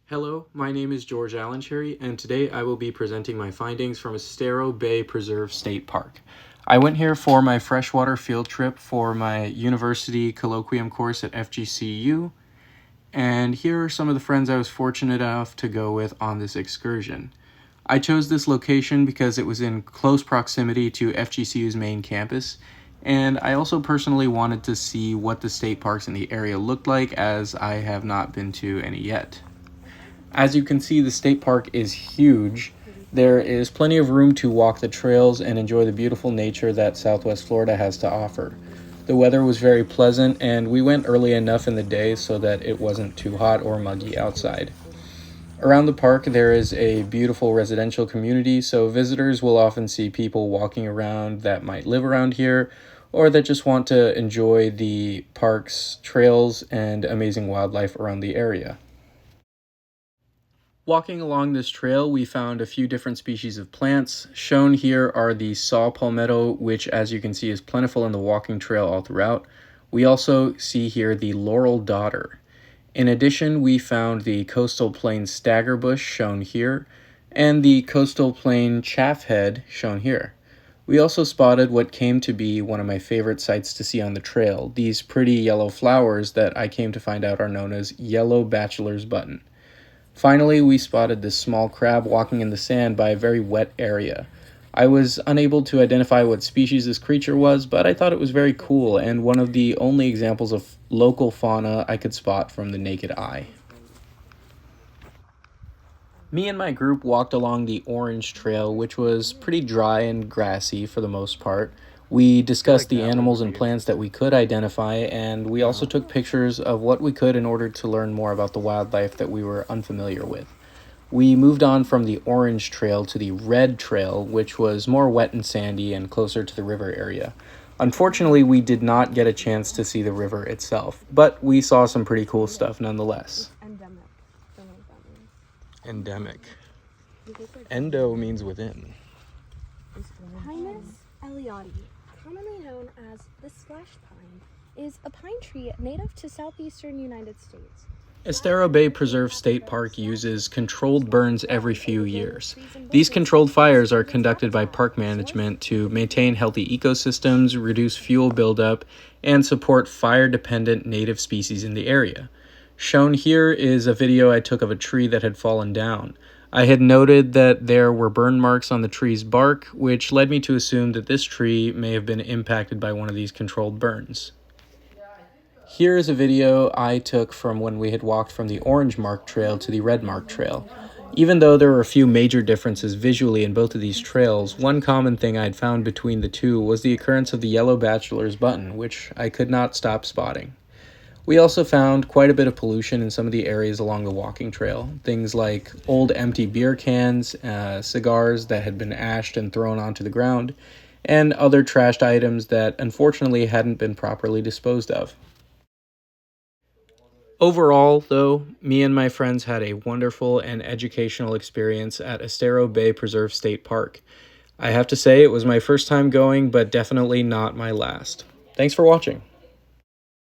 Hello, my name is George Allencherry, and today I will be presenting my findings from Estero Bay Preserve State Park. I went here for my freshwater field trip for my University Colloquium course at FGCU, and here are some of the friends I was fortunate enough to go with on this excursion. I chose this location because it was in close proximity to FGCU's main campus, and I also personally wanted to see what the state parks in the area looked like, as I have not been to any yet. As you can see, the state park is huge. There is plenty of room to walk the trails and enjoy the beautiful nature that Southwest Florida has to offer. The weather was very pleasant, and we went early enough in the day so that it wasn't too hot or muggy outside. Around the park, there is a beautiful residential community, so visitors will often see people walking around that might live around here or that just want to enjoy the park's trails and amazing wildlife around the area. Walking along this trail, we found a few different species of plants. Shown here are the saw palmetto, which as you can see is plentiful in the walking trail all throughout. We also see here the laurel dodder. In addition, we found the coastal plain staggerbush, shown here, and the coastal plain chaffhead, shown here. We also spotted what came to be one of my favorite sights to see on the trail, these pretty yellow flowers that I came to find out are known as yellow bachelor's button. Finally, we spotted this small crab walking in the sand by a very wet area. I was unable to identify what species this creature was, but I thought it was very cool and one of the only examples of local fauna I could spot from the naked eye. Me and my group walked along the Orange Trail, which was pretty dry and grassy for the most part. We discussed the animals and plants that we could identify, and we also took pictures of what we could in order to learn more about the wildlife that we were unfamiliar with. We moved on from the Orange Trail to the Red Trail, which was more wet and sandy and closer to the river area. Unfortunately, we did not get a chance to see the river itself, but we saw some pretty cool stuff nonetheless. Endemic. Don't know what that means. Endemic. Endo means within. Pinus elioti, commonly known as the splash pine, is a pine tree native to southeastern United States. Estero Bay Preserve State Park uses controlled burns every few years. These controlled fires are conducted by park management to maintain healthy ecosystems, reduce fuel buildup, and support fire-dependent native species in the area. Shown here is a video I took of a tree that had fallen down. I had noted that there were burn marks on the tree's bark, which led me to assume that this tree may have been impacted by one of these controlled burns. Here is a video I took from when we had walked from the Orange Mark Trail to the Red Mark Trail. Even though there were a few major differences visually in both of these trails, one common thing I had found between the two was the occurrence of the yellow bachelor's button, which I could not stop spotting. We also found quite a bit of pollution in some of the areas along the walking trail. Things like old empty beer cans, cigars that had been ashed and thrown onto the ground, and other trashed items that unfortunately hadn't been properly disposed of. Overall, though, me and my friends had a wonderful and educational experience at Estero Bay Preserve State Park. I have to say it was my first time going, but definitely not my last. Thanks for watching.